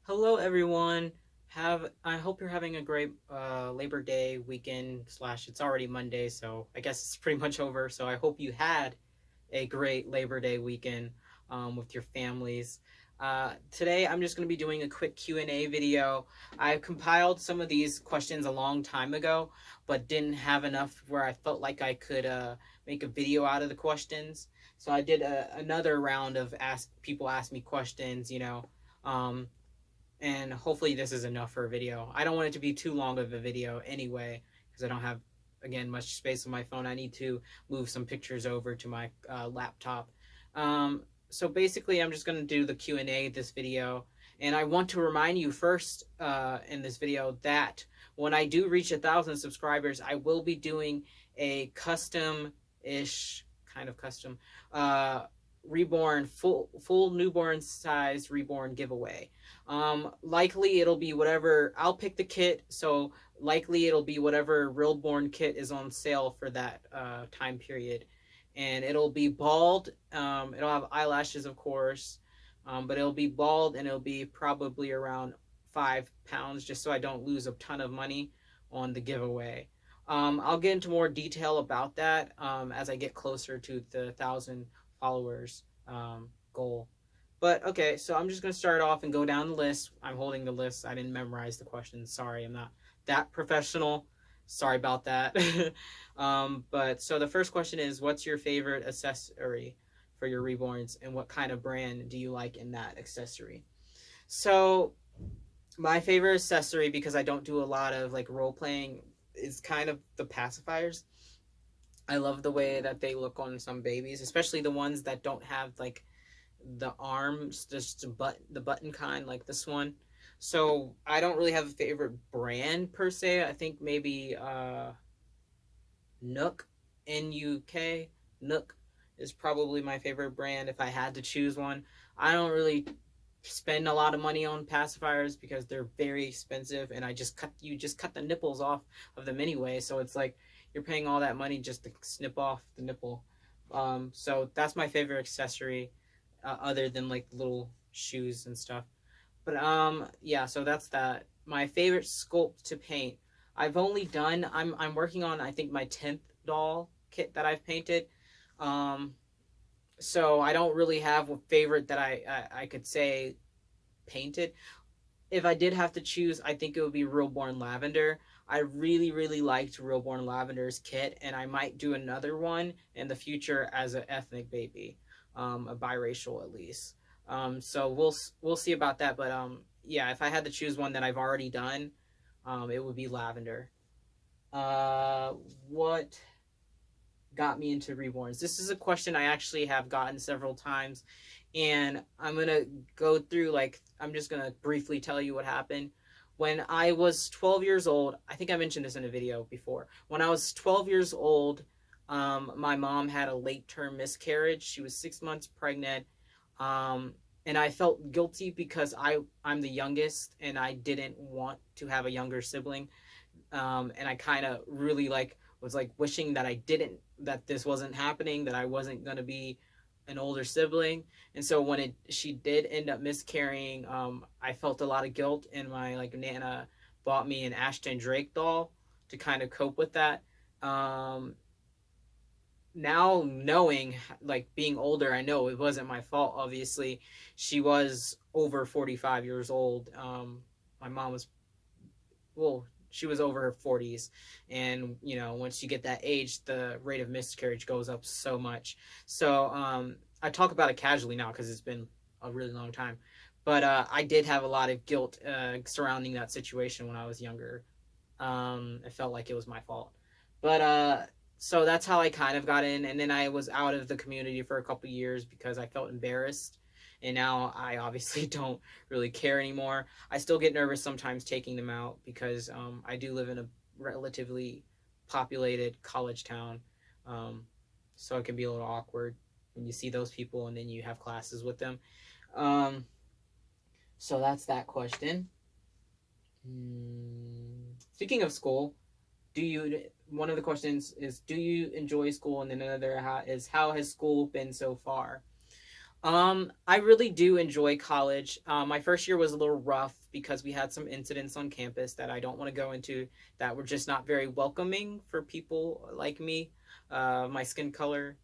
Hello, everyone. I hope you're having a great Labor Day weekend slash. It's already Monday, so I guess it's pretty much over. So I hope you had a great Labor Day weekend with your families. Today, I'm just going to be doing a quick Q&A video. I compiled some of these questions a long time ago, but didn't have enough where I felt like I could make a video out of the questions. So I did another round of people ask me questions. Um, and hopefully this is enough for a video. I don't want it to be too long of a video anyway, because I don't have, again, much space on my phone. I need to move some pictures over to my laptop. So basically, I'm just going to do the Q&A this video. And I want to remind you first in this video that when I do reach 1,000 subscribers, I will be doing a custom-ish, kind of custom, Reborn, full newborn size Reborn giveaway. Likely it'll be whatever, I'll pick the kit, so likely it'll be whatever Reborn kit is on sale for that time period. And it'll be bald, it'll have eyelashes, of course, but it'll be bald and it'll be probably around 5 pounds, just so I don't lose a ton of money on the giveaway. I'll get into more detail about that as I get closer to the 1,000 followers goal. But okay, so I'm just going to start off and go down the list. I'm holding the list. I didn't memorize the questions. Sorry, I'm not that professional. Sorry about that. But so the first question is, what's your favorite accessory for your reborns, and what kind of brand do you like in that accessory? So my favorite accessory, because I don't do a lot of like role playing, is kind of the pacifiers. I love the way that they look on some babies, especially the ones that don't have like the arms, just the button kind, like this one. So I don't really have a favorite brand per se. I think maybe Nook, NUK, Nook is probably my favorite brand if I had to choose one. I don't really spend a lot of money on pacifiers because they're very expensive, and you just cut the nipples off of them anyway, so it's like you're paying all that money just to snip off the nipple. So that's my favorite accessory, other than like little shoes and stuff. But yeah, so that's that. My favorite sculpt to paint. I've only done. I'm working on, I think, my 10th doll kit that I've painted. Um, so I don't really have a favorite that I could say painted. If I did have to choose, I think it would be Reborn Lavender. I really liked Reborn Lavender's kit, and I might do another one in the future as an ethnic baby, a biracial at least. So we'll see about that. But yeah, if I had to choose one that I've already done, it would be Lavender. Uh, what got me into Reborns? This is a question I actually have gotten several times, and I'm gonna go through, like, I'm just gonna briefly tell you what happened. When I was 12 years old, I think I mentioned this in a video before. When I was 12 years old, my mom had a late term miscarriage. She was 6 months pregnant. Um, and I felt guilty because I'm the youngest and I didn't want to have a younger sibling. And I kind of really like was like wishing that that this wasn't happening, that I wasn't gonna be an older sibling. And so when she did end up miscarrying, I felt a lot of guilt, and my like nana bought me an Ashton Drake doll to kind of cope with that. Um, Now knowing, like being older, I know it wasn't my fault. Obviously, she was over 45 years old. My mom was, well, she was over her 40s, and once you get that age, the rate of miscarriage goes up so much. So I talk about it casually now because it's been a really long time, but I did have a lot of guilt surrounding that situation when I was younger. It felt like it was my fault, but so that's how I kind of got in, and then I was out of the community for a couple years because I felt embarrassed, and now I obviously don't really care anymore. I still get nervous sometimes taking them out because I do live in a relatively populated college town, um, so it can be a little awkward when you see those people and then you have classes with them. Um, so that's that question. Speaking of school, do you one of the questions is, do you enjoy school, and then another is, how has school been so far? I really do enjoy college. My first year was a little rough because we had some incidents on campus that I don't want to go into that were just not very welcoming for people like me. My skin color,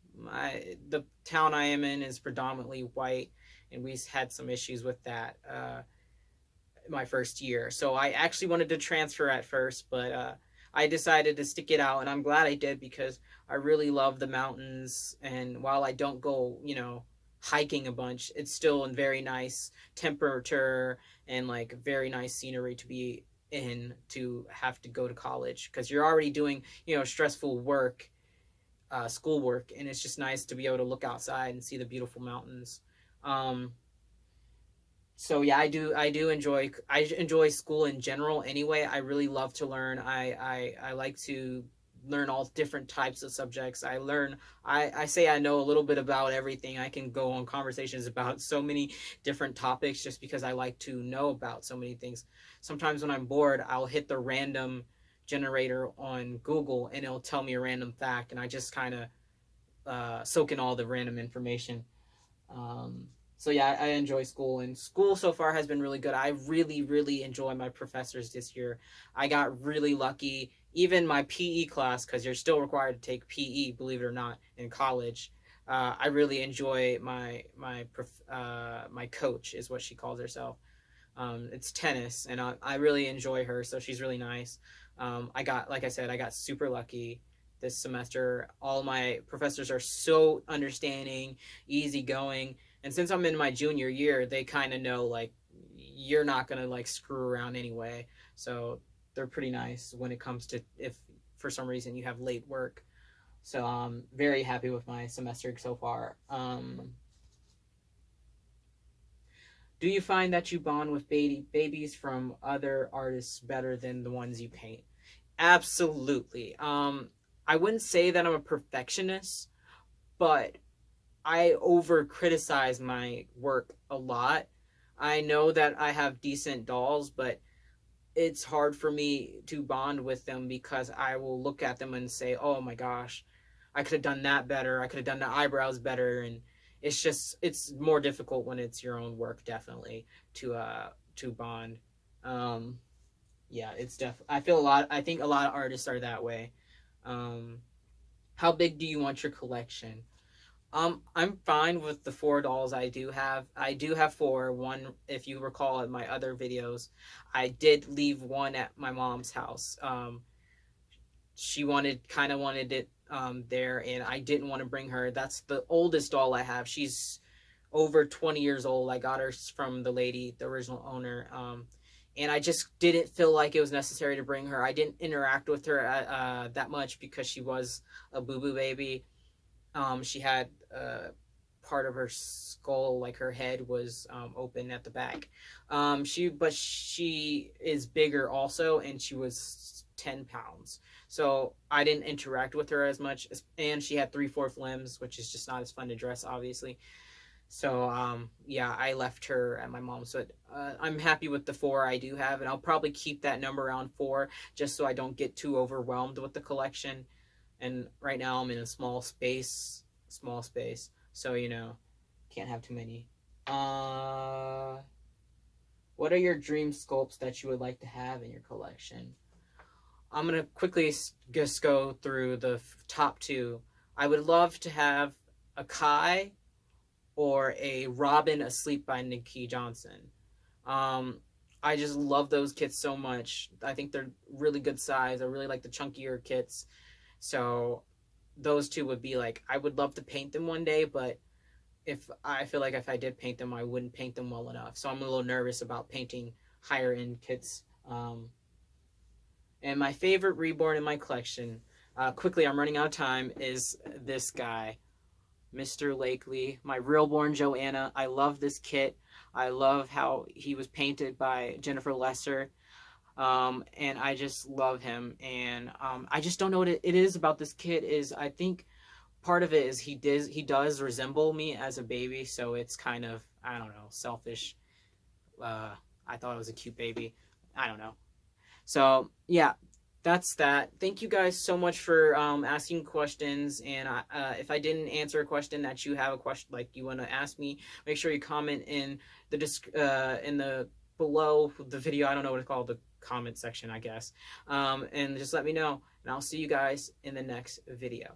the town I am in is predominantly white, and we had some issues with that my first year. So I actually wanted to transfer at first, but I decided to stick it out, and I'm glad I did because I really love the mountains. And while I don't go, hiking a bunch, it's still in very nice temperature and like very nice scenery to be in to have to go to college because you're already doing stressful work, schoolwork, and it's just nice to be able to look outside and see the beautiful mountains. Um, so yeah, I enjoy school in general anyway. I really love to learn. I like to learn all different types of subjects. I say I know a little bit about everything. I can go on conversations about so many different topics just because I like to know about so many things. Sometimes when I'm bored, I'll hit the random generator on Google and it'll tell me a random fact, and I just kind of soak in all the random information. um, so yeah, I enjoy school, and school so far has been really good. I really, really enjoy my professors this year. I got really lucky. Even my PE class, because you're still required to take PE, believe it or not, in college. I really enjoy my coach is what she calls herself. It's tennis, and I really enjoy her. So she's really nice. Like I said, I got super lucky this semester. All my professors are so understanding, easygoing, and since I'm in my junior year, they kind of know like you're not gonna like screw around anyway. So they're pretty nice when it comes to if for some reason you have late work. So I'm very happy with my semester so far. Do you find that you bond with babies from other artists better than the ones you paint? Absolutely. I wouldn't say that I'm a perfectionist, but I over criticize my work a lot. I know that I have decent dolls, but it's hard for me to bond with them because I will look at them and say, "Oh my gosh, I could have done that better. I could have done the eyebrows better." And it's more difficult when it's your own work, definitely to bond. Um, yeah, I feel a lot. I think a lot of artists are that way. Um, how big do you want your collection? I'm fine with the four dolls I do have. I do have four. One, if you recall in my other videos, I did leave one at my mom's house. She kind of wanted it there, and I didn't want to bring her. That's the oldest doll I have. She's over 20 years old. I got her from the lady, the original owner. And I just didn't feel like it was necessary to bring her. I didn't interact with her that much because she was a boo boo baby. She had part of her skull, like her head, was open at the back. But she is bigger also, and she was 10 pounds. So I didn't interact with her as much, and she had 3/4 limbs, which is just not as fun to dress, obviously. So yeah, I left her at my mom's. So I'm happy with the four I do have, and I'll probably keep that number around four, just so I don't get too overwhelmed with the collection. And right now I'm in a small space, so can't have too many. Uh, what are your dream sculpts that you would like to have in your collection? I'm gonna quickly just go through the top two. I would love to have a Kai or a Robin Asleep by Nikki Johnson. Um, I just love those kits so much. I think they're really good size. I really like the chunkier kits. So those two would be like, I would love to paint them one day, but if I feel like if I did paint them, I wouldn't paint them well enough. So I'm a little nervous about painting higher end kits. And my favorite Reborn in my collection, quickly, I'm running out of time, is this guy, Mr. Lakely, my Reborn Joanna. I love this kit. I love how he was painted by Jennifer Lesser. And I just love him. And I just don't know what it is about this kid. Is I think part of it is he does resemble me as a baby, so it's kind of, I don't know, selfish. I thought it was a cute baby. I don't know. So yeah, that's that. Thank you guys so much for asking questions. And if I didn't answer a question that you have a question like you want to ask me, make sure you comment in the in the below the video. I don't know what it's called, the comment section, I guess. And just let me know. And I'll see you guys in the next video.